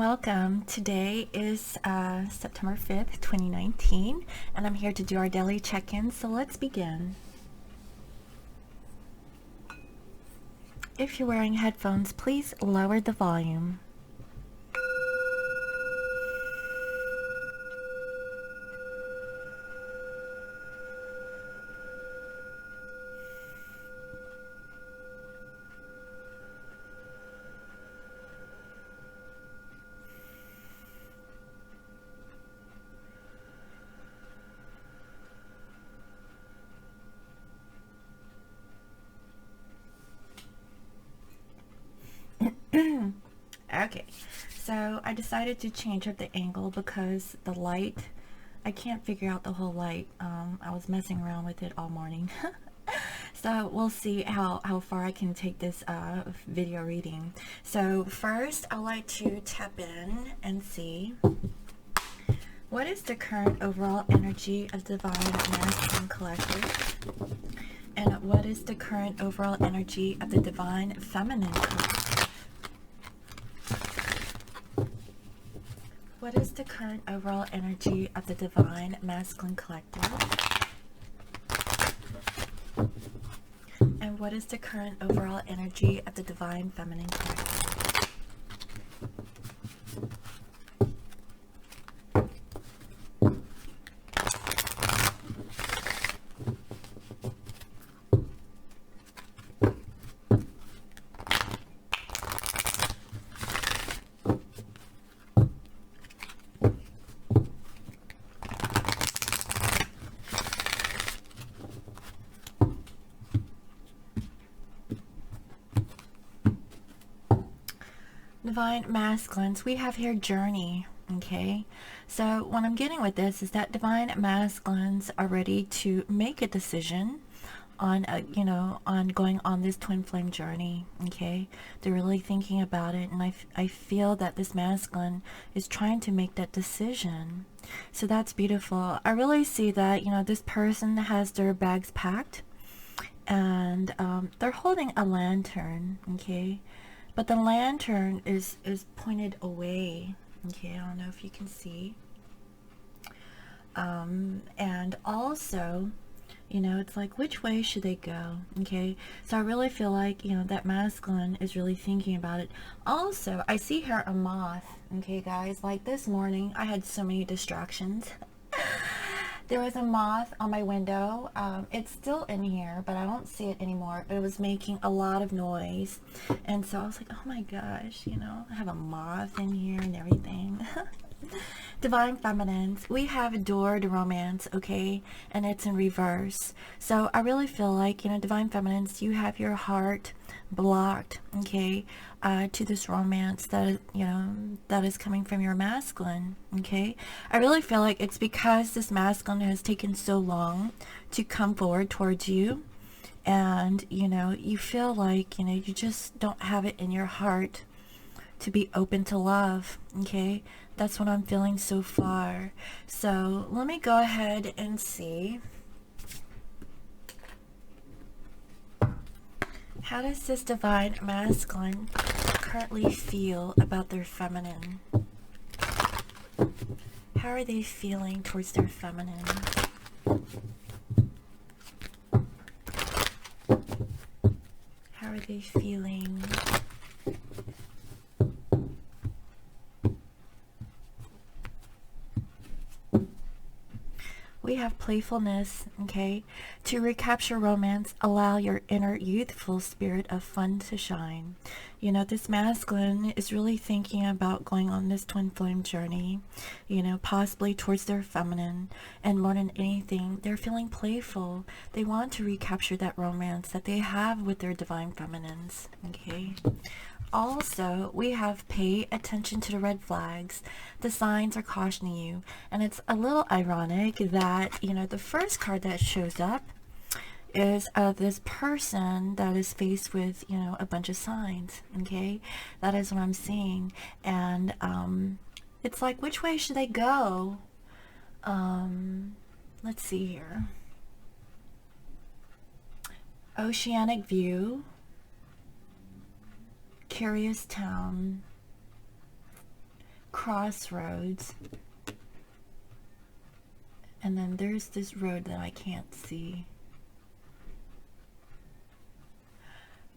welcome. Today is September 5th, 2019, and I'm here to do our daily check-in, so let's begin. If you're wearing headphones, please lower the volume. Okay, so I decided to change up the angle because the light, I can't figure out the whole light. I was messing around with it all morning. So we'll see how far I can take this video reading. So first, I'd like to tap in and see what is the current overall energy of Divine Masculine Collective, and what is the current overall energy of the Divine Feminine Collective. What is the current overall energy of the Divine Masculine Collective? And what is the current overall energy of the Divine Feminine Collective? Divine Masculines, we have here journey. Okay, so what I'm getting with this is that Divine Masculines are ready to make a decision on on going on this twin flame journey. Okay, they're really thinking about it, and I feel that this masculine is trying to make that decision. So that's beautiful. I really see that this person has their bags packed, and they're holding a lantern. Okay, but the lantern is pointed away. Okay, I don't know if you can see. And also, it's like, which way should they go? Okay, so I really feel like, that masculine is really thinking about it. Also, I see here a moth. Okay, guys, like this morning, I had so many distractions. There was a moth on my window. It's still in here, but I don't see it anymore. But it was making a lot of noise. And so I was like, oh my gosh, I have a moth in here and everything. Divine Feminines, we have adored romance, okay? And it's in reverse. So I really feel like, Divine Feminines, you have your heart blocked, okay, to this romance that, that is coming from your masculine, okay? I really feel like it's because this masculine has taken so long to come forward towards you. And, you feel like, you just don't have it in your heart to be open to love, okay? That's what I'm feeling so far. So let me go ahead and see. How does this Divine Masculine currently feel about their feminine? How are they feeling towards their feminine? How are they feeling? We have playfulness, okay? To recapture romance, allow your inner youthful spirit of fun to shine. This masculine is really thinking about going on this twin flame journey, possibly towards their feminine. And more than anything, they're feeling playful. They want to recapture that romance that they have with their divine feminines, okay? Also, we have pay attention to the red flags. The signs are cautioning you. And it's a little ironic that, the first card that shows up is this person that is faced with, a bunch of signs, okay? That is what I'm seeing. And it's like, which way should they go? Let's see here. Oceanic view. Curious town, crossroads, and then there's this road that I can't see.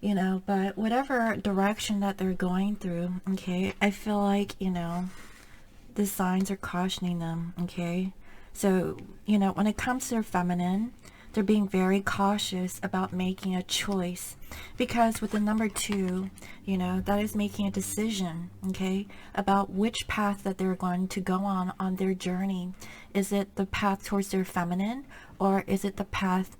You know, but whatever direction that they're going through, okay, I feel like, you know, the signs are cautioning them, okay? So, you know, when it comes to their feminine, they're being very cautious about making a choice, because with the number 2, you know, that is making a decision, okay, about which path that they're going to go on their journey. Is it the path towards their feminine, or is it the path,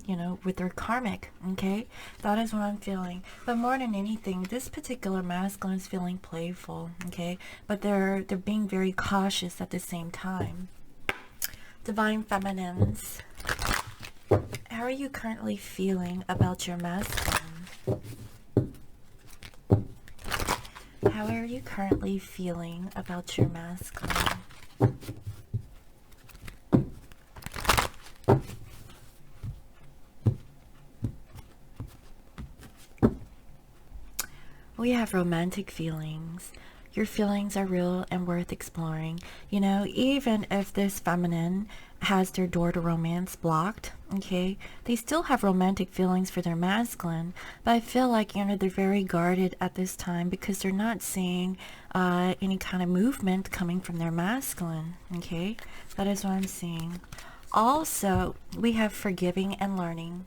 you know, with their karmic, okay? That is what I'm feeling. But more than anything, this particular masculine is feeling playful, okay? But they're being very cautious at the same time. Divine feminines, how are you currently feeling about your masculine? How are you currently feeling about your masculine? We have romantic feelings. Your feelings are real and worth exploring. You know, even if this feminine has their door to romance blocked, okay, they still have romantic feelings for their masculine. But I feel like, you know, they're very guarded at this time because they're not seeing any kind of movement coming from their masculine, okay? That is what I'm seeing. Also, we have forgiving and learning.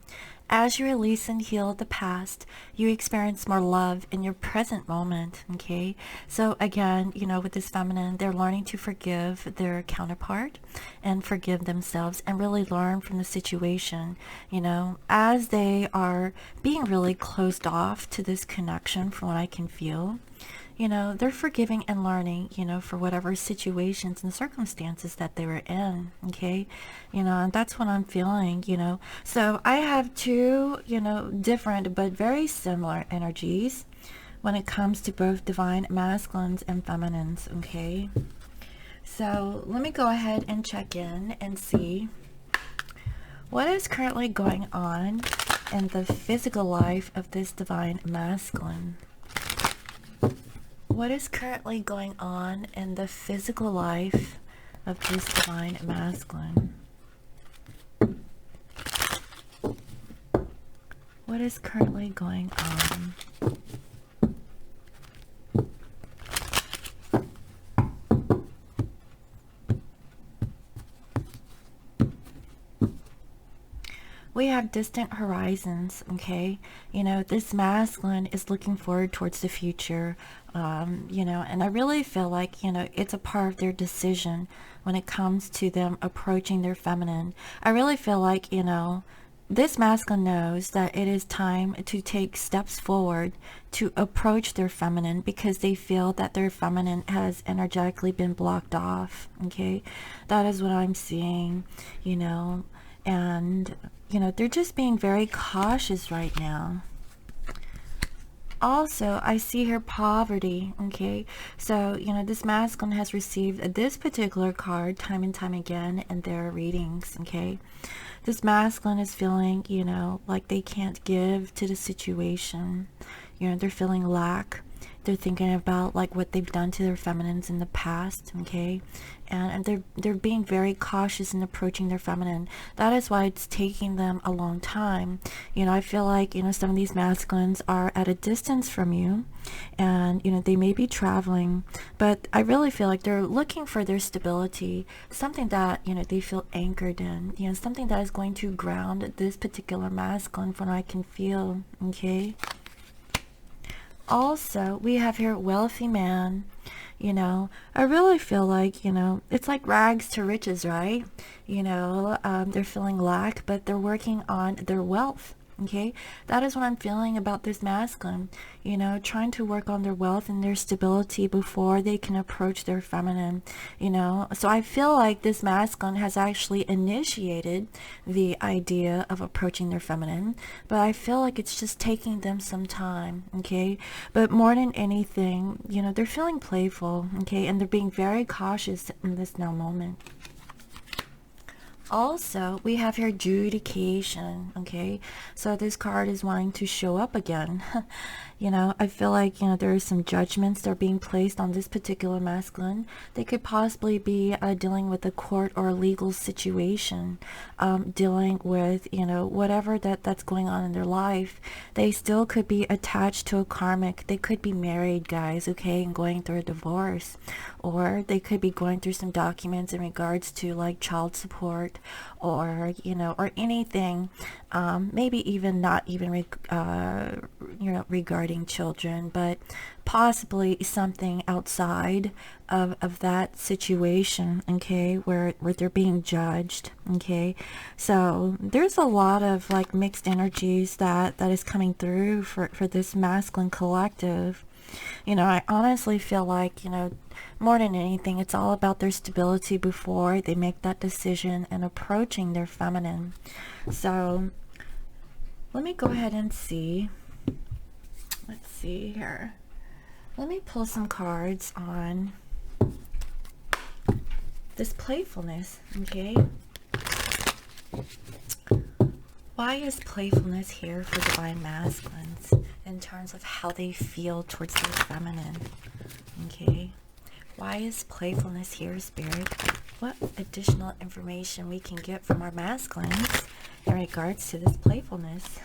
As you release and heal the past, you experience more love in your present moment, okay? So again, you know, with this feminine, they're learning to forgive their counterpart and forgive themselves and really learn from the situation, you know, as they are being really closed off to this connection from what I can feel. You know, they're forgiving and learning, you know, for whatever situations and circumstances that they were in, okay? You know, and that's what I'm feeling, you know. So I have 2, you know, different but very similar energies when it comes to both divine masculines and feminines, okay? So let me go ahead and check in and see what is currently going on in the physical life of this divine masculine. What is currently going on in the physical life of this divine masculine? What is currently going on? We have distant horizons, okay? You know, this masculine is looking forward towards the future, you know, and I really feel like, you know, it's a part of their decision when it comes to them approaching their feminine. I really feel like, you know, this masculine knows that it is time to take steps forward to approach their feminine because they feel that their feminine has energetically been blocked off, okay? That is what I'm seeing, you know, and you know, they're just being very cautious right now. Also, I see here poverty, okay? So, you know, this masculine has received this particular card time and time again in their readings, okay? This masculine is feeling, you know, like they can't give to the situation. You know, they're feeling lack. They're thinking about like what they've done to their feminines in the past, okay? And they're being very cautious in approaching their feminine. That is why it's taking them a long time. You know, I feel like, you know, some of these masculines are at a distance from you and, you know, they may be traveling, but I really feel like they're looking for their stability, something that, you know, they feel anchored in, you know, something that is going to ground this particular masculine from what I can feel, okay? Also, we have here wealthy man. You know, I really feel like, you know, it's like rags to riches, right? You know, they're feeling lack, but they're working on their wealth. Okay, that is what I'm feeling about this masculine, you know, trying to work on their wealth and their stability before they can approach their feminine, you know. So I feel like this masculine has actually initiated the idea of approaching their feminine, but I feel like it's just taking them some time, okay? But more than anything, you know, they're feeling playful, okay, and they're being very cautious in this now moment. Also, we have here adjudication, okay? So this card is wanting to show up again. You know, I feel like, you know, there are some judgments that are being placed on this particular masculine. They could possibly be dealing with a court or a legal situation, dealing with, you know, whatever that's going on in their life. They still could be attached to a karmic. They could be married, guys, okay, and going through a divorce. Or they could be going through some documents in regards to like child support, or you know, or anything, maybe even not even you know, regarding children, but possibly something outside of that situation, okay, where they're being judged, okay. So there's a lot of like mixed energies that is coming through for this masculine collective. You know, I honestly feel like, you know, more than anything, it's all about their stability before they make that decision and approaching their feminine. So let me go ahead and see. Let's see here. Let me pull some cards on this playfulness, okay? Why is playfulness here for divine masculines in terms of how they feel towards their feminine? Okay. Why is playfulness here, Spirit? What additional information we can get from our masculines in regards to this playfulness?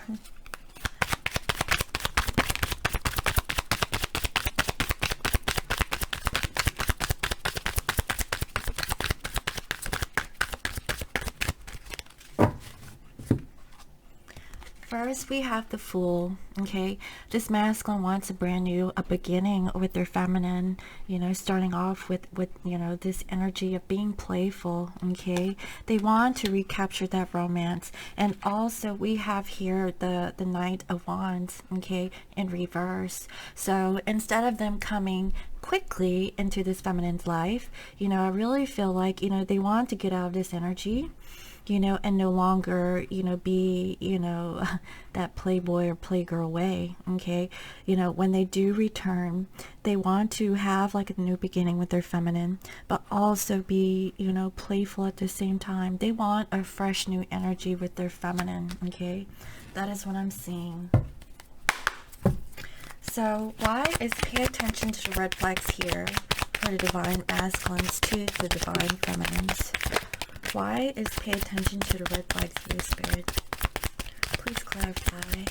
First, we have the Fool, okay? This masculine wants a brand new beginning with their feminine, you know, starting off with, you know, this energy of being playful, okay? They want to recapture that romance. And also, we have here the Knight of Wands, okay, in reverse. So, instead of them coming quickly into this feminine's life, you know, I really feel like, you know, they want to get out of this energy, you know, and no longer, you know, be, you know, that playboy or playgirl way, okay? You know, when they do return, they want to have like a new beginning with their feminine, but also be, you know, playful at the same time. They want a fresh new energy with their feminine, okay? That is what I'm seeing. So why is pay attention to the red flags here for the divine masculines to the divine feminines? Why is pay attention to the red flags here, Spirit? Please clarify.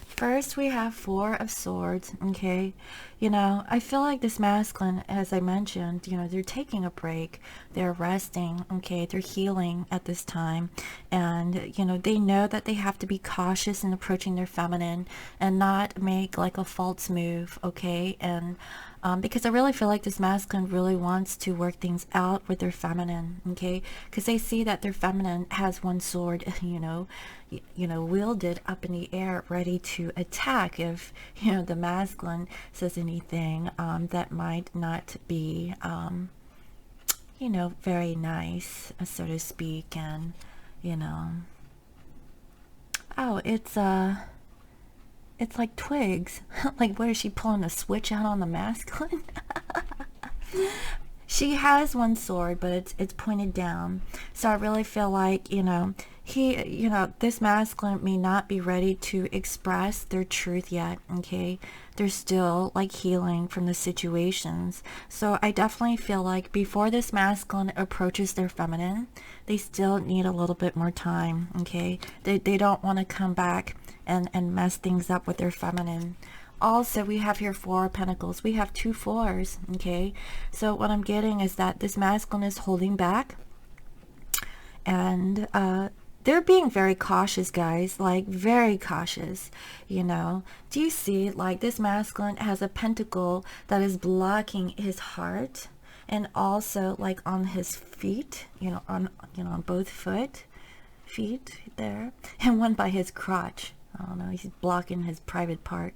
First, we have Four of Swords, okay? You know, I feel like this masculine, as I mentioned, you know, they're taking a break. They're resting, okay? They're healing at this time. And, you know, they know that they have to be cautious in approaching their feminine and not make like a false move, okay? And because I really feel like this masculine really wants to work things out with their feminine, okay? Because they see that their feminine has one sword, you know, wielded up in the air, ready to attack if, you know, the masculine says anything that might not be, you know, very nice, so to speak. And, you know, oh, it's like twigs. Like, what is she pulling a switch out on the masculine? She has one sword, but it's pointed down. So I really feel like, you know, you know, this masculine may not be ready to express their truth yet, okay? They're still like healing from the situations. So I definitely feel like before this masculine approaches their feminine, they still need a little bit more time, okay? They don't want to come back and mess things up with their feminine. Also, we have here Four of Pentacles. We have 2 fours, okay? So what I'm getting is that this masculine is holding back, and they're being very cautious, guys, like very cautious, you know. Do you see, like, this masculine has a pentacle that is blocking his heart, and also like on his feet, you know, on both feet there, and one by his crotch. I don't know, he's blocking his private part.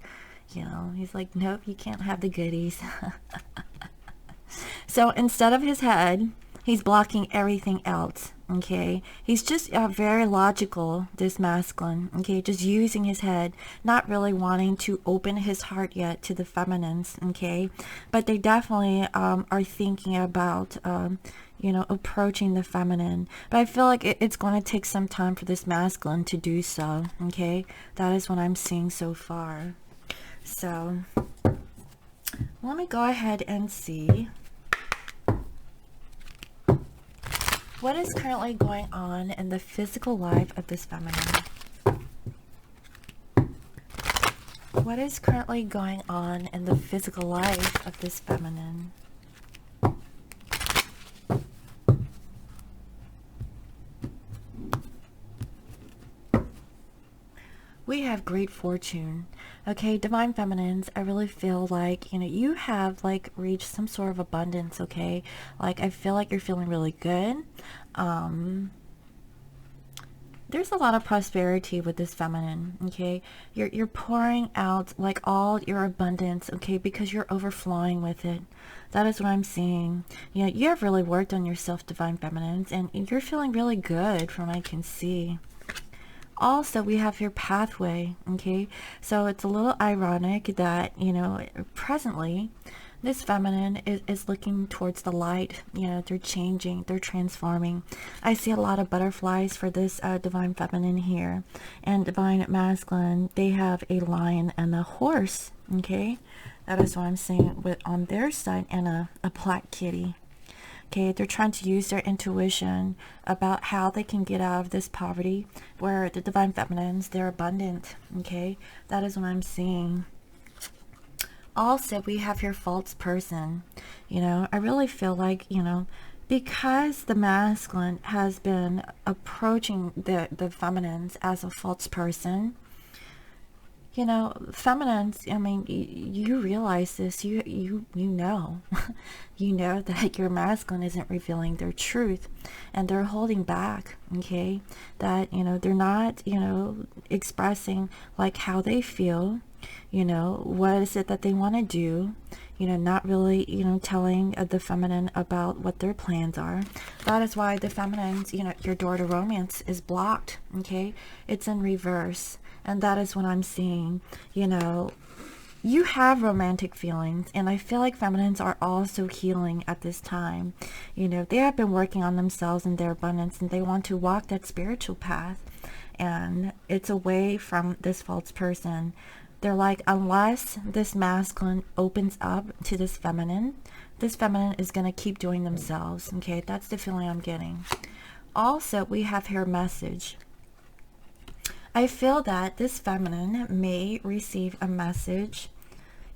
You know, he's like, nope, you can't have the goodies. So instead of his head, He's blocking everything else. Okay, he's just very logical, this masculine. Okay, just using his head, not really wanting to open his heart yet to the feminines. Okay, but they definitely are thinking about you know, approaching the feminine. But I feel like it's going to take some time for this masculine to do so. Okay, that is what I'm seeing so far. So let me go ahead and see what is currently going on in the physical life of this feminine. What is currently going on in the physical life of this feminine? We have great fortune. Okay, divine feminines, I really feel like, you know, you have like reached some sort of abundance. Okay, like I feel like you're feeling really good. There's a lot of prosperity with this feminine. Okay, you're pouring out like all your abundance. Okay, because you're overflowing with it. That is what I'm seeing. You know, you have really worked on yourself, divine feminines, and you're feeling really good from what I can see. Also, we have your pathway. Okay, so it's a little ironic that, you know, presently this feminine is looking towards the light. You know, they're changing, they're transforming. I see a lot of butterflies for this divine feminine here, and divine masculine, they have a lion and a horse. Okay, that is what I'm seeing with on their side, and a black kitty. Okay, they're trying to use their intuition about how they can get out of this poverty, where the divine feminines, they're abundant. Okay, that is what I'm seeing. Also, we have your false person. You know, I really feel like, you know, because the masculine has been approaching the feminines as a false person, you know, feminines, I mean, you realize this, you know, you know that your masculine isn't revealing their truth, and they're holding back. Okay, that, you know, they're not, you know, expressing like how they feel, you know, what is it that they want to do, you know, not really, you know, telling the feminine about what their plans are. That is why the feminines, you know, your door to romance is blocked. Okay, it's in reverse. And that is what I'm seeing. You know, you have romantic feelings, and I feel like feminines are also healing at this time. You know, they have been working on themselves and their abundance, and they want to walk that spiritual path, and it's away from this false person. They're like, unless this masculine opens up to this feminine is going to keep doing themselves. Okay, that's the feeling I'm getting. Also, we have her message. I feel that this feminine may receive a message,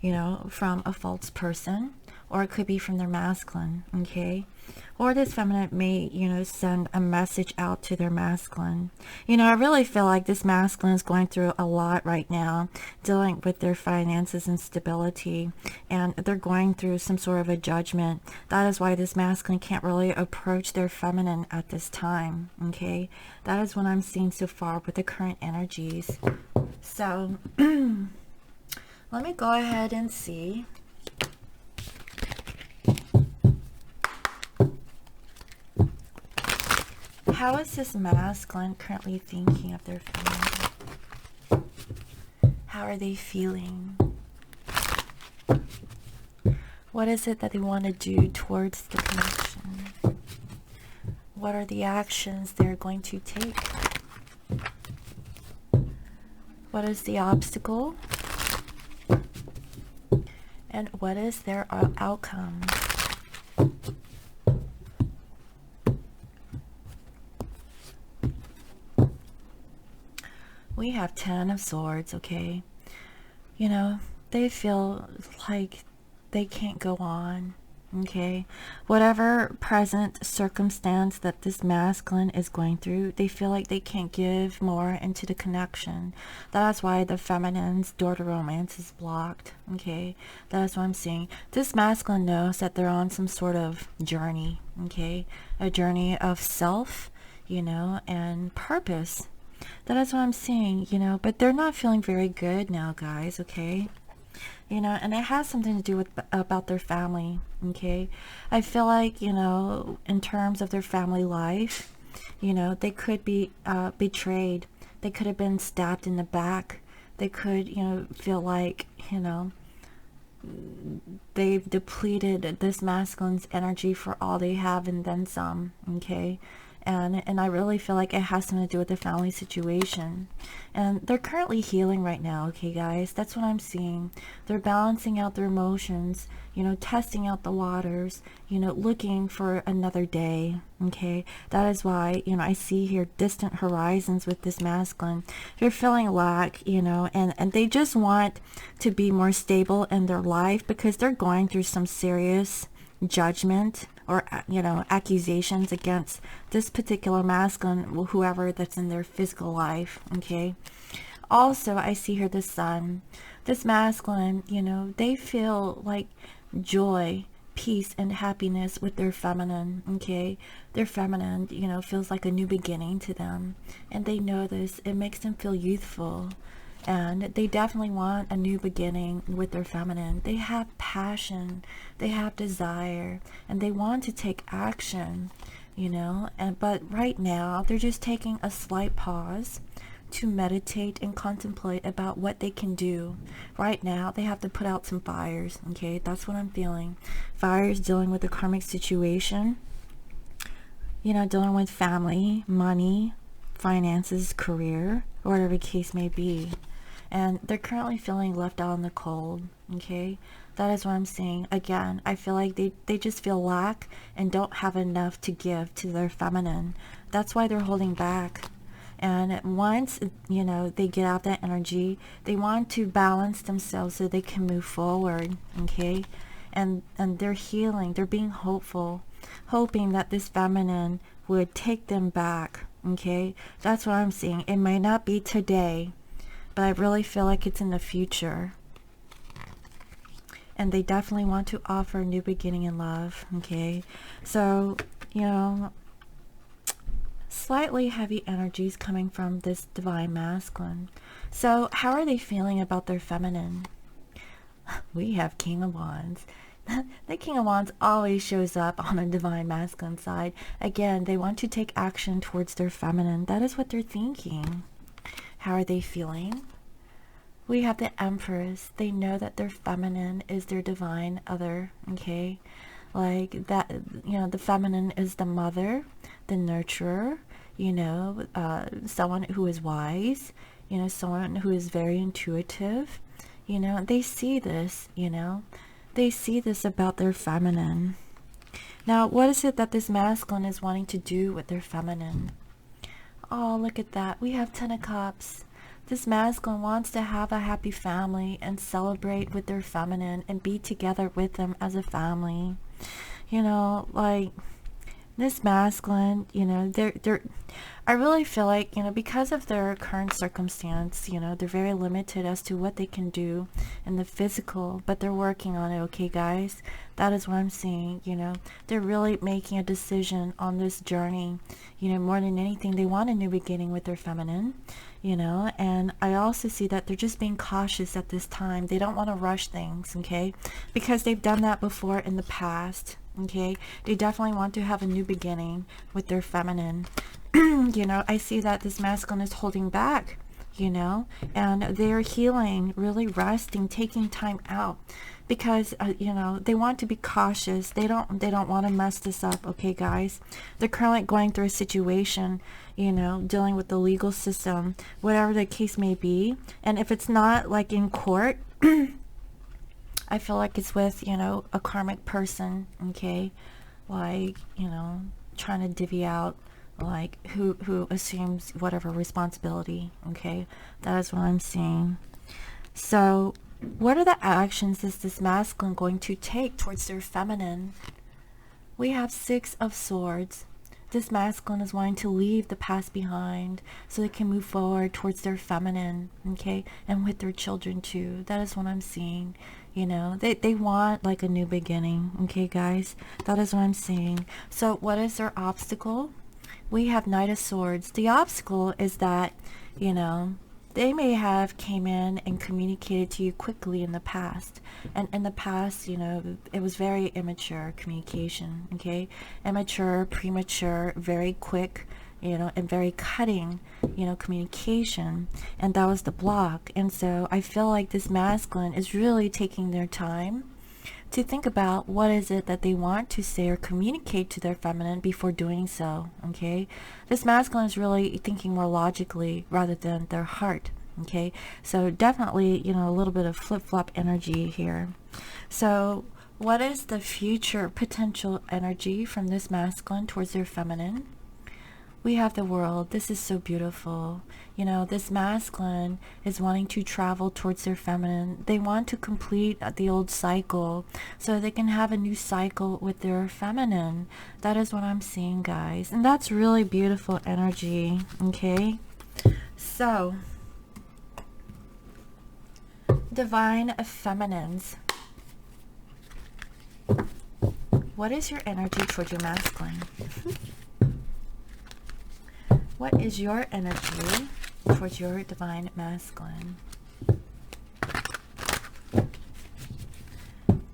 you know, from a false person, or it could be from their masculine. Okay, or this feminine may, you know, send a message out to their masculine. You know, I really feel like this masculine is going through a lot right now, dealing with their finances and stability, and they're going through some sort of a judgment. That is why this masculine can't really approach their feminine at this time. Okay, that is what I'm seeing so far with the current energies. So let me go ahead and see. How is this masculine currently thinking of their feminine? How are they feeling? What is it that they want to do towards the connection? What are the actions they're going to take? What is the obstacle? And what is their outcome? We have 10 of Swords. Okay, you know, they feel like they can't go on. Okay, whatever present circumstance that this masculine is going through, they feel like they can't give more into the connection. That's why the feminine's door to romance is blocked. Okay, that's what I'm seeing. This masculine knows that they're on some sort of journey. Okay, a journey of self, you know, and purpose. That is what I'm seeing, you know, but they're not feeling very good now, guys. Okay, you know, and it has something to do with about their family. Okay, I feel like, you know, in terms of their family life, you know, they could be betrayed. They could have been stabbed in the back. They could, you know, feel like, you know, they've depleted this masculine's energy for all they have and then some. Okay, and I really feel like it has something to do with the family situation, and they're currently healing right now. Okay guys, that's what I'm seeing. They're balancing out their emotions, you know, testing out the waters, you know, looking for another day. Okay, that is why, you know, I see here distant horizons with this masculine. They're feeling lack, you know, and they just want to be more stable in their life because they're going through some serious judgment or, you know, accusations against this particular masculine, whoever that's in their physical life. Okay, also I see here the sun. This masculine, you know, they feel like joy, peace, and happiness with their feminine. Okay, their feminine, you know, feels like a new beginning to them, and they know this. It makes them feel youthful, and they definitely want a new beginning with their feminine. They have passion, they have desire, and they want to take action, you know. And but right now they're just taking a slight pause to meditate and contemplate about what they can do. Right now they have to put out some fires. Okay, that's what I'm feeling. Fires dealing with the karmic situation, you know, dealing with family, money, finances, career, or whatever the case may be. And they're currently feeling left out in the cold. Okay, that is what I'm seeing. Again, I feel like they just feel lack and don't have enough to give to their feminine. That's why they're holding back. And once, you know, they get out that energy, they want to balance themselves so they can move forward. Okay, and they're healing, they're being hopeful, hoping that this feminine would take them back. Okay, that's what I'm seeing. It may not be today, but I really feel like it's in the future. And they definitely want to offer a new beginning in love. Okay, so, you know, slightly heavy energies coming from this divine masculine. So how are they feeling about their feminine? We have King of Wands. The King of Wands always shows up on a divine masculine side. Again, they want to take action towards their feminine. That is what they're thinking. How are they feeling? We have the Empress. They know that their feminine is their divine other. Okay, like that, you know, the feminine is the mother, the nurturer, you know, someone who is wise, you know, someone who is very intuitive. You know, they see this, you know, they see this about their feminine. Now, what is it that this masculine is wanting to do with their feminine? Oh, look at that. We have Ten of Cups. This masculine wants to have a happy family and celebrate with their feminine and be together with them as a family. You know, like this masculine, you know, they're I really feel like, you know, because of their current circumstance, you know, they're very limited as to what they can do in the physical, but they're working on it. Okay guys, that is what I'm seeing. You know, they're really making a decision on this journey. You know, more than anything, they want a new beginning with their feminine, you know. And I also see that they're just being cautious at this time. They don't want to rush things. Okay, because they've done that before in the past. Okay, they definitely want to have a new beginning with their feminine. You know, I see that this masculine is holding back, you know, and they're healing, really resting, taking time out, because you know, they want to be cautious. They don't want to mess this up. Okay guys, they're currently going through a situation, you know, dealing with the legal system, whatever the case may be. And if it's not like in court, I feel like it's with, you know, a karmic person. Okay, like, you know, trying to divvy out like who assumes whatever responsibility. Okay, that is what I'm seeing. So what are the actions is this masculine going to take towards their feminine? We have Six of Swords. This masculine is wanting to leave the past behind so they can move forward towards their feminine. Okay, and with their children too. That is what I'm seeing. You know, they want like a new beginning. Okay guys, that is what I'm seeing. So what is their obstacle? We have Knight of Swords. The obstacle is that, you know, they may have came in and communicated to you quickly in the past. And in the past, you know, it was very immature communication, okay? Immature, premature, very quick, you know, and very cutting, you know, communication. And that was the block. And so I feel like this masculine is really taking their time to think about what is it that they want to say or communicate to their feminine before doing so, okay? This masculine is really thinking more logically rather than their heart, okay? So definitely, you know, a little bit of flip-flop energy here. So what is the future potential energy from this masculine towards their feminine? We have the world. This is so beautiful. You know, this masculine is wanting to travel towards their feminine. They want to complete the old cycle so they can have a new cycle with their feminine. That is what I'm seeing, guys. And that's really beautiful energy, okay? So, divine feminines. What is your energy towards your masculine? What is your energy towards your divine masculine?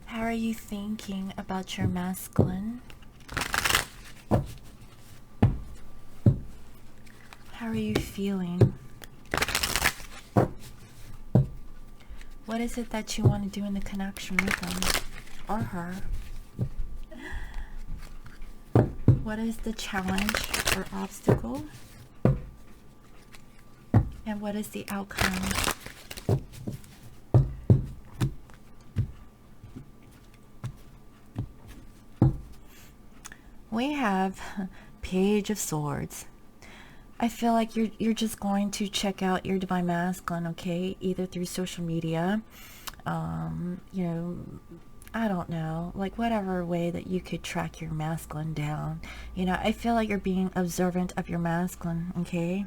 How are you thinking about your masculine? How are you feeling? What is it that you want to do in the connection with him or her? What is the challenge or obstacle? And what is the outcome? We have Page of Swords. I feel like you're just going to check out your divine masculine, okay? Either through social media, you know, I don't know, like whatever way that you could track your masculine down. You know, I feel like you're being observant of your masculine, okay?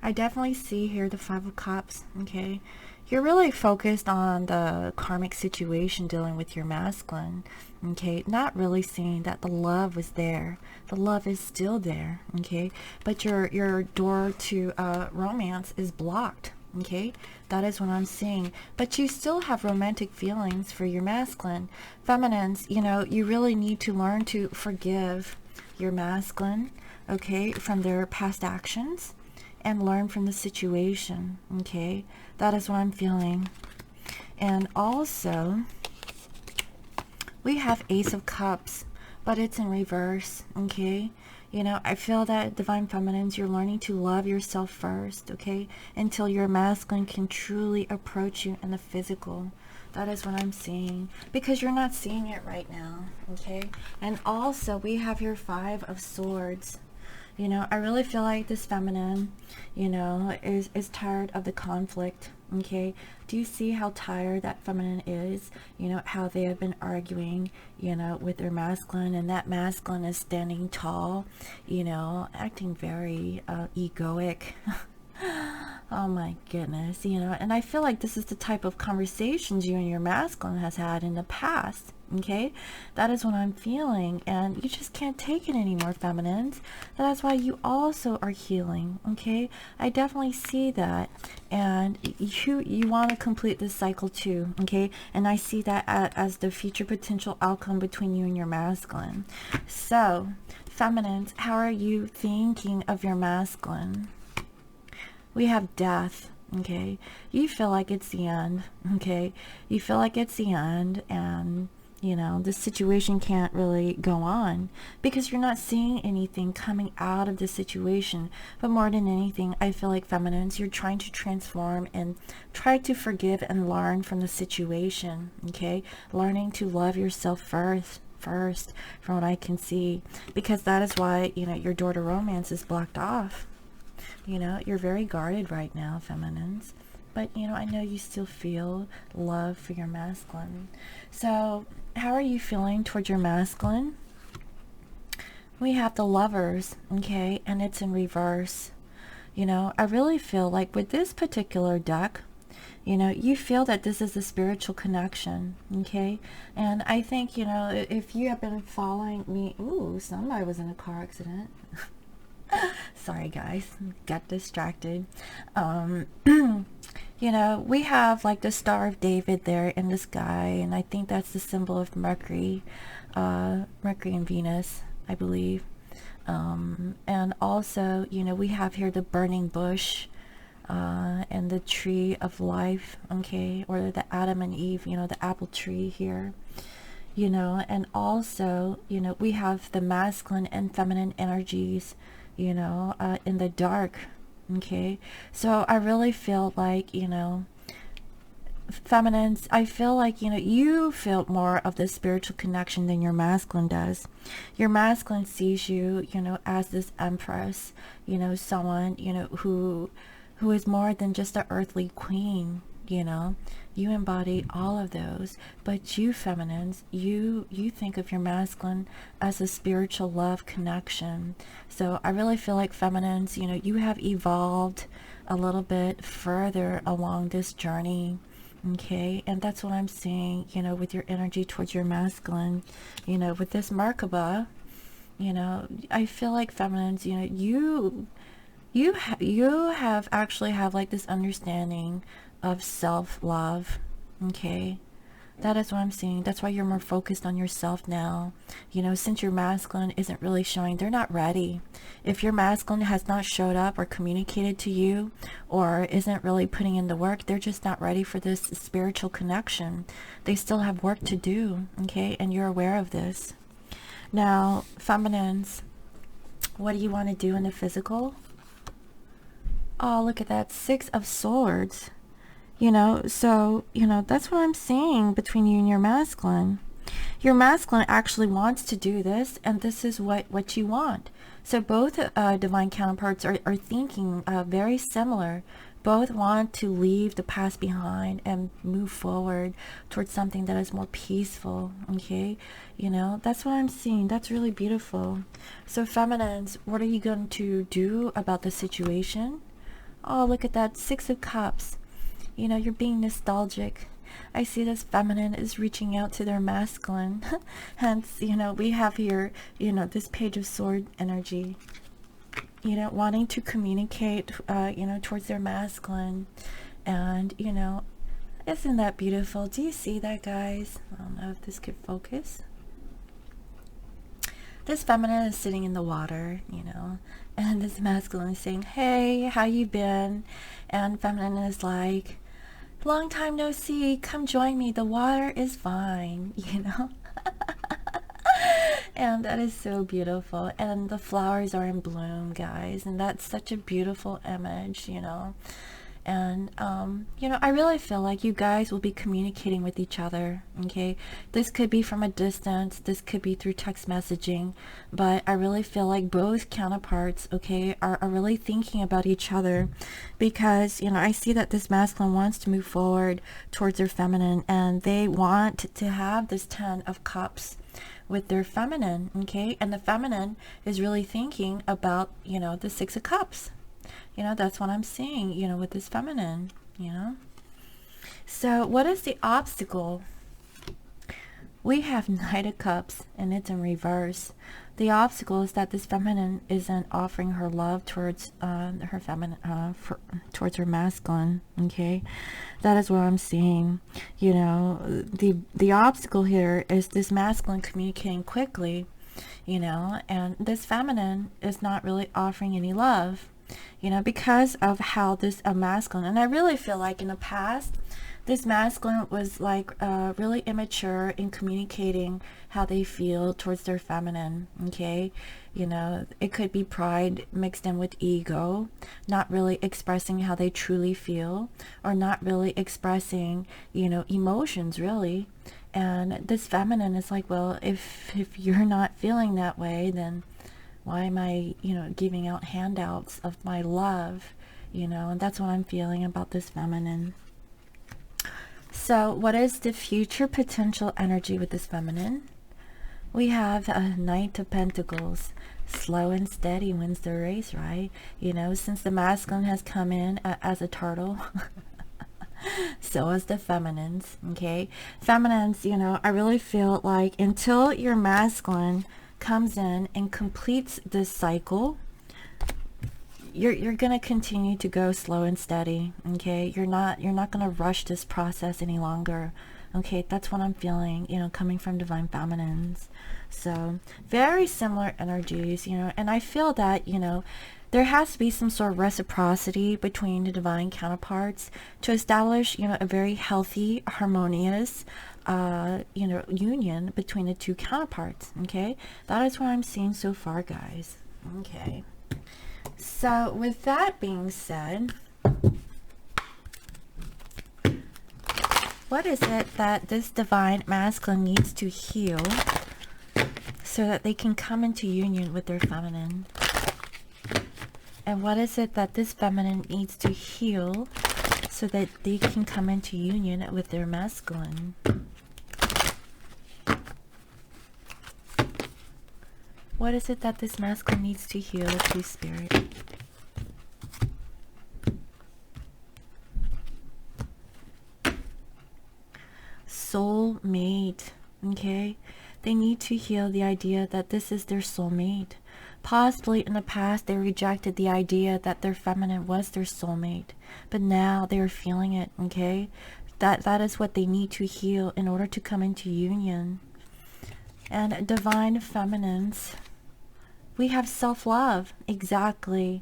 I definitely see here the Five of Cups, okay? You're really focused on the karmic situation dealing with your masculine, okay? Not really seeing that the love was there. The love is still there, okay? But your door to romance is blocked, okay? That is what I'm seeing. But you still have romantic feelings for your masculine. Feminines, you know, you really need to learn to forgive your masculine, okay, from their past actions, and learn from the situation, okay? That is what I'm feeling. And also, we have Ace of Cups, but it's in reverse, okay? You know, I feel that divine feminines, you're learning to love yourself first, okay? Until your masculine can truly approach you in the physical. That is what I'm seeing, because you're not seeing it right now, okay? And also, we have your Five of Swords. You know, I really feel like this feminine, you know, is tired of the conflict, okay? Do you see how tired that feminine is? You know, how they have been arguing, you know, with their masculine, and that masculine is standing tall, you know, acting very egoic. Oh my goodness, you know, and I feel like this is the type of conversations you and your masculine has had in the past, okay? That is what I'm feeling, and you just can't take it anymore, feminines. That's why you also are healing, okay? I definitely see that, and you want to complete this cycle too, okay? And I see that as the future potential outcome between you and your masculine. So, feminines, how are you thinking of your masculine? We have Death, okay? You feel like it's the end, okay? You feel like it's the end, and, you know, this situation can't really go on because you're not seeing anything coming out of the situation. But more than anything, I feel like feminines, you're trying to transform and try to forgive and learn from the situation, okay? Learning to love yourself first, from what I can see, because that is why, you know, your door to romance is blocked off. You know, you're very guarded right now, feminines. But, you know, I know you still feel love for your masculine. So, how are you feeling towards your masculine? We have the Lovers, okay? And it's in reverse. You know, I really feel like with this particular deck, you know, you feel that this is a spiritual connection, okay? And I think, you know, if you have been following me... Ooh, somebody was in a car accident. Sorry guys, got distracted. You know, we have like the Star of David there in the sky, and I think that's the symbol of Mercury, Mercury and Venus, I believe. And also, you know, we have here the burning bush, and the tree of life, okay, or the Adam and Eve, you know, the apple tree here, you know. And also, you know, we have the masculine and feminine energies, you know, in the dark, okay. So I really feel like, you know, feminines, I feel like, you know, you feel more of the spiritual connection than your masculine does. Your masculine sees you, you know, as this empress, you know, someone, you know, who is more than just an earthly queen, you know. You embody all of those, but you feminines, you think of your masculine as a spiritual love connection. So I really feel like feminines, you know, you have evolved a little bit further along this journey, okay. And that's what I'm seeing, you know, with your energy towards your masculine, you know, with this Merkaba, you know. I feel like feminines, you know, you have actually have like this understanding of self-love, okay. That is what I'm seeing. That's why you're more focused on yourself now, you know, since your masculine isn't really showing. They're not ready. If your masculine has not showed up or communicated to you, or isn't really putting in the work, they're just not ready for this spiritual connection. They still have work to do, okay, and you're aware of this. Now, feminines, what do you want to do in the physical? Oh, look at that, Six of Swords. You know, so, you know, that's what I'm seeing between you and your masculine. Your masculine actually wants to do this, and this is what you want. So both divine counterparts are thinking very similar. Both want to leave the past behind and move forward towards something that is more peaceful, okay? You know, that's what I'm seeing. That's really beautiful. So feminines, what are you going to do about the situation? Oh, look at that, Six of Cups. You know, you're being nostalgic. I see this feminine is reaching out to their masculine. Hence, you know, we have here, you know, this Page of Sword energy. You know, wanting to communicate, you know, towards their masculine. And, you know, isn't that beautiful? Do you see that, guys? I don't know if this could focus. This feminine is sitting in the water, you know, and this masculine is saying, hey, how you been? And feminine is like, long time no see, come join me, the water is fine, you know. And that is so beautiful, and the flowers are in bloom, guys, and that's such a beautiful image, you know. And you know, I really feel like you guys will be communicating with each other, okay. This could be from a distance, this could be through text messaging, but I really feel like both counterparts, okay, are really thinking about each other, because, you know, I see that this masculine wants to move forward towards their feminine, and they want to have this 10 of Cups with their feminine, okay. And the feminine is really thinking about, you know, the Six of Cups. You know, that's what I'm seeing, you know, with this feminine, you know. So what is the obstacle? We have Knight of Cups, and it's in reverse. The obstacle is that this feminine isn't offering her love towards her feminine, towards her masculine, okay. That is what I'm seeing. You know, the obstacle here is this masculine communicating quickly, you know, and this feminine is not really offering any love, you know, because of how this masculine, and I really feel like in the past this masculine was like really immature in communicating how they feel towards their feminine, okay. You know, it could be pride mixed in with ego, not really expressing how they truly feel, or not really expressing, you know, emotions really. And this feminine is like, well, if you're not feeling that way, then why am I, you know, giving out handouts of my love, you know. And that's what I'm feeling about this feminine. So what is the future potential energy with this feminine? We have a Knight of Pentacles. Slow and steady wins the race, right? You know, since the masculine has come in as a turtle, so is the feminines, okay. Feminines, you know, I really feel like until your masculine comes in and completes this cycle, you're gonna continue to go slow and steady. Okay, you're not gonna rush this process any longer. Okay, that's what I'm feeling, coming from divine feminines. So very similar energies, and I feel that, there has to be some sort of reciprocity between the divine counterparts to establish, a very healthy, harmonious, union between the two counterparts. Okay, that is what I'm seeing so far, guys. Okay, so with that being said, what is it that this divine masculine needs to heal so that they can come into union with their feminine? And what is it that this feminine needs to heal so that they can come into union with their masculine? What is it that this masculine needs to heal, please, Spirit? Soulmate. Okay, they need to heal the idea that this is their soulmate. Possibly in the past they rejected the idea that their feminine was their soulmate, but now they are feeling it. Okay, that is what they need to heal in order to come into union. And divine feminines, we have self-love. Exactly.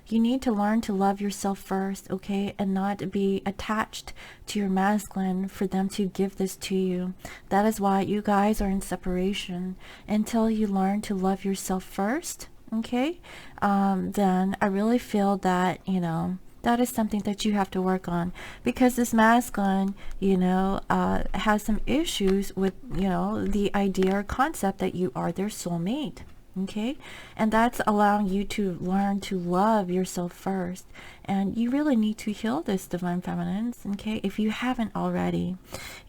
You need to learn to love yourself first, okay, and not be attached to your masculine for them to give this to you. That is why you guys are in separation. Until you learn to love yourself first, okay, then I really feel that, that is something that you have to work on, because this masculine, has some issues with, the idea or concept that you are their soulmate. Okay, and that's allowing you to learn to love yourself first, and you really need to heal this, divine feminines. Okay, if you haven't already,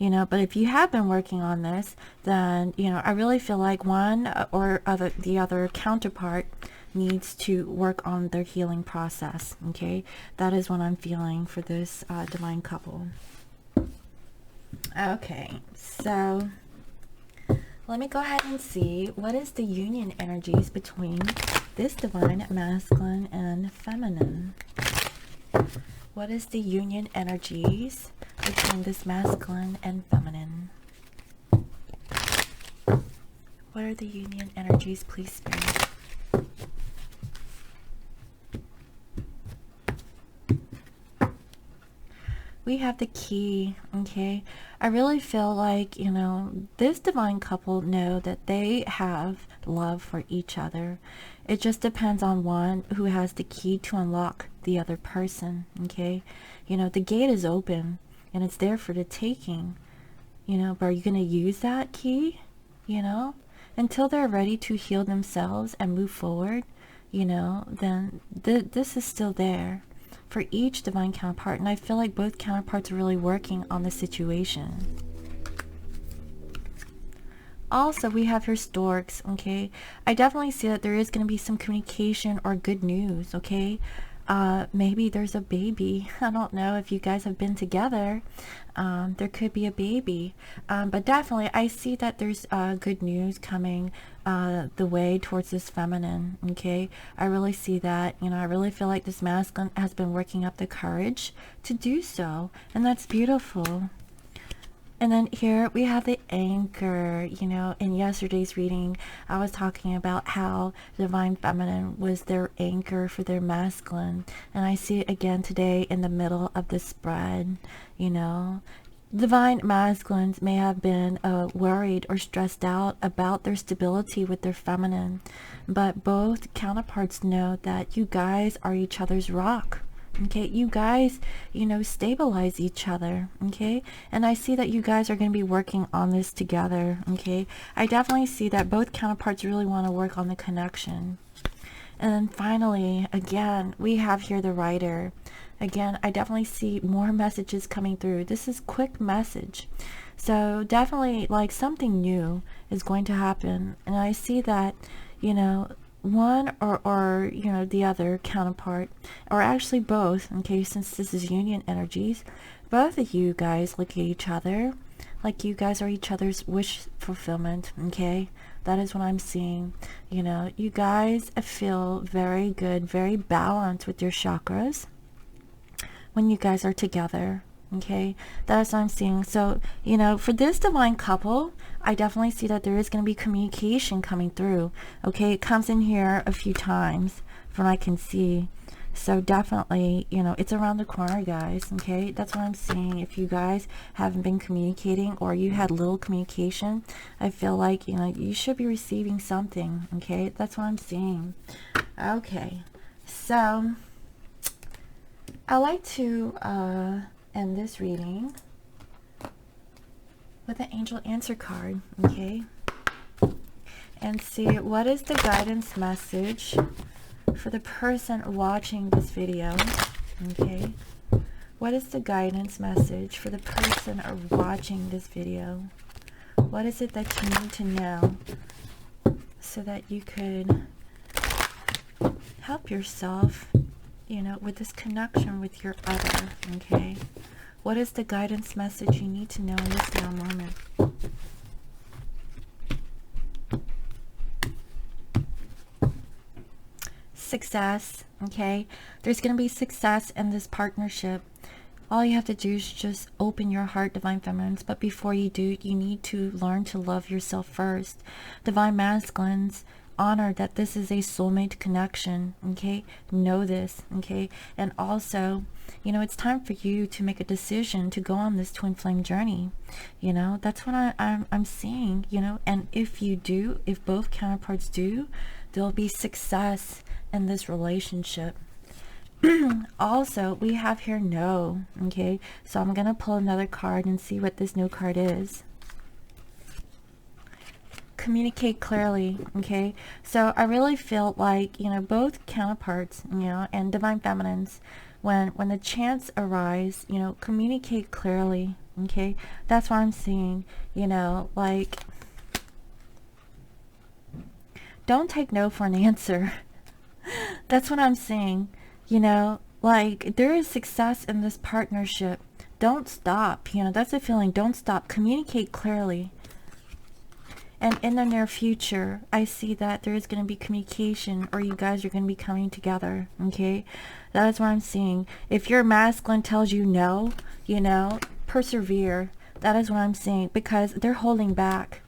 but if you have been working on this, then I really feel like one or the other counterpart needs to work on their healing process. Okay, that is what I'm feeling for this divine couple. Okay, so let me go ahead and see what is the union energies between this divine masculine and feminine. What is the union energies between this masculine and feminine? What are the union energies, please, Spirit? We have the key. Okay, I really feel like, this divine couple know that they have love for each other. It just depends on one who has the key to unlock the other person. Okay, the gate is open and it's there for the taking, but are you going to use that key? Until they're ready to heal themselves and move forward, then this is still there for each divine counterpart, and I feel like both counterparts are really working on the situation. Also, we have your storks. Okay, I definitely see that there is going to be some communication or good news. Okay, maybe there's a baby. I don't know if you guys have been together. There could be a baby, but definitely I see that there's good news coming the way towards this feminine. Okay, I really see that. I really feel like this masculine has been working up the courage to do so, and that's beautiful. And then here we have the anchor. In yesterday's reading, I was talking about how divine feminine was their anchor for their masculine. And I see it again today in the middle of the spread. Divine masculines may have been worried or stressed out about their stability with their feminine. But both counterparts know that you guys are each other's rock. Okay, you guys, stabilize each other. Okay, and I see that you guys are going to be working on this together. Okay, I definitely see that both counterparts really want to work on the connection. And then finally, again, we have here the writer. Again, I definitely see more messages coming through. This is quick message, so definitely like something new is going to happen. And I see that, one or the other counterpart, or actually both, okay, since this is union energies, both of you guys look at each other like you guys are each other's wish fulfillment. Okay, That is what I'm seeing. You know, you guys feel very good, very balanced with your chakras when you guys are together. Okay, that's what I'm seeing. So, you know, for this divine couple, I definitely see that there is going to be communication coming through. Okay, it comes in here a few times from what I can see. So definitely, you know, it's around the corner, guys. Okay, that's what I'm seeing. If you guys haven't been communicating, or you had little communication, I feel like, you know, you should be receiving something. Okay, that's what I'm seeing. Okay, so I like to end this reading with an angel answer card. Okay, and see what is the guidance message for the person watching this video. Okay, what is the guidance message for the person watching this video? What is it that you need to know so that you could help yourself, you know, with this connection with your other? Okay, what is the guidance message you need to know in this now moment? Success. Okay, there's going to be success in this partnership. All you have to do is just open your heart, Divine Feminines. But before you do, you need to learn to love yourself first. Divine Masculines, honor that this is a soulmate connection. Okay, know this. Okay, and also, you know, it's time for you to make a decision to go on this twin flame journey. You know, that's what I'm seeing. You know, and if you do, if both counterparts do, there'll be success in this relationship. Also, we have here no. Okay, so I'm gonna pull another card and see what this no card is. Communicate clearly. Okay, so I really feel like, you know, both counterparts, you know, and Divine Feminines, when the chance arise, you know, communicate clearly. Okay, that's what I'm seeing. You know, like, don't take no for an answer. That's what I'm seeing. You know, like, there is success in this partnership. Don't stop. You know, that's a feeling. Don't stop. Communicate clearly. And in the near future, I see that there is going to be communication, or you guys are going to be coming together. Okay, that is what I'm seeing. If your masculine tells you no, you know, persevere. That is what I'm seeing, because they're holding back.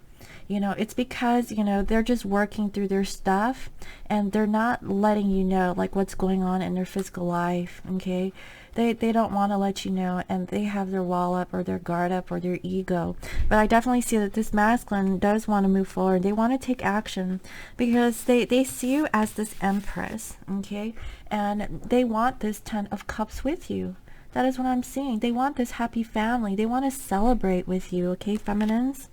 You know, it's because, you know, they're just working through their stuff, and they're not letting you know, like, what's going on in their physical life. Okay, they don't want to let you know, and they have their wall up, or their guard up, or their ego. But I definitely see that this masculine does want to move forward. They want to take action, because they see you as this empress. Okay, and they want this 10 of cups with you. That is what I'm seeing. They want this happy family. They want to celebrate with you. Okay, feminines?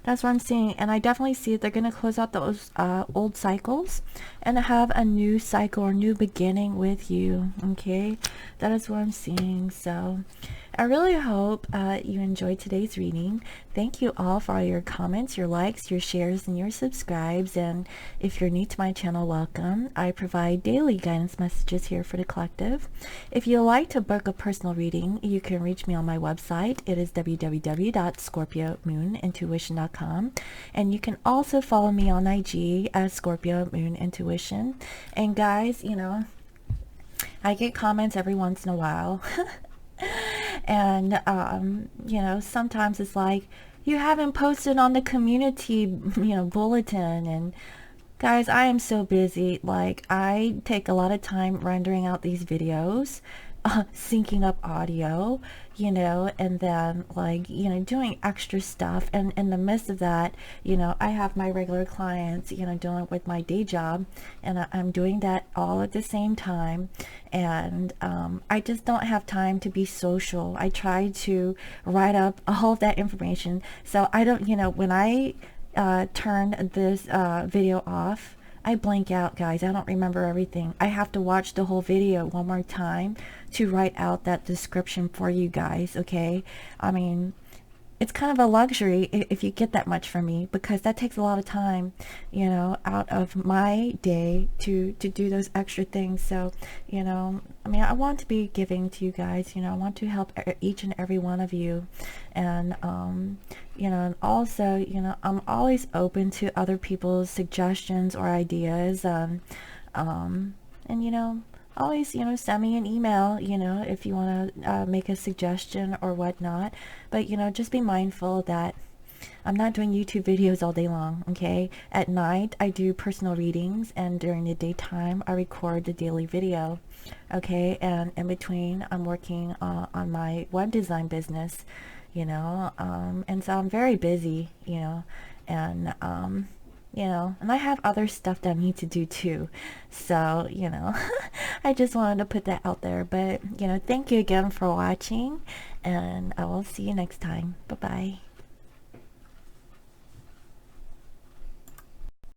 That's what I'm seeing. And I definitely see that they're going to close out those old cycles and have a new cycle or new beginning with you. Okay, that is what I'm seeing. So I really hope you enjoyed today's reading. Thank you all for all your comments, your likes, your shares, and your subscribes. And if you're new to my channel, welcome. I provide daily guidance messages here for the collective. If you'd like to book a personal reading, you can reach me on my website. It is www.scorpiomoonintuition.com, and you can also follow me on IG as Scorpio Moon Intuition. And guys, you know, I get comments every once in a while. And you know, sometimes it's like, you haven't posted on the community, you know, bulletin. And guys, I am so busy. Like, I take a lot of time rendering out these videos, syncing up audio, you know, and then, like, you know, doing extra stuff. And in the midst of that, you know, I have my regular clients, you know, dealing with my day job, and I'm doing that all at the same time. And I just don't have time to be social. I try to write up all of that information, so I don't, you know, when I turn this video off, I blank out, guys. I don't remember everything. I have to watch the whole video one more time to write out that description for you guys. Okay, I mean, it's kind of a luxury if you get that much from me, because that takes a lot of time, you know, out of my day to do those extra things. So, you know, I mean, I want to be giving to you guys, you know, I want to help each and every one of you. And you know, and also, you know, I'm always open to other people's suggestions or ideas. And you know, always, you know, send me an email, you know, if you want to make a suggestion or whatnot. But you know, just be mindful that I'm not doing YouTube videos all day long. Okay, at night I do personal readings, and during the daytime I record the daily video. Okay, and in between I'm working on my web design business, you know, and so I'm very busy, you know. And you know, and I have other stuff that I need to do too. So, you know, I just wanted to put that out there. But, you know, thank you again for watching, and I will see you next time. Bye bye.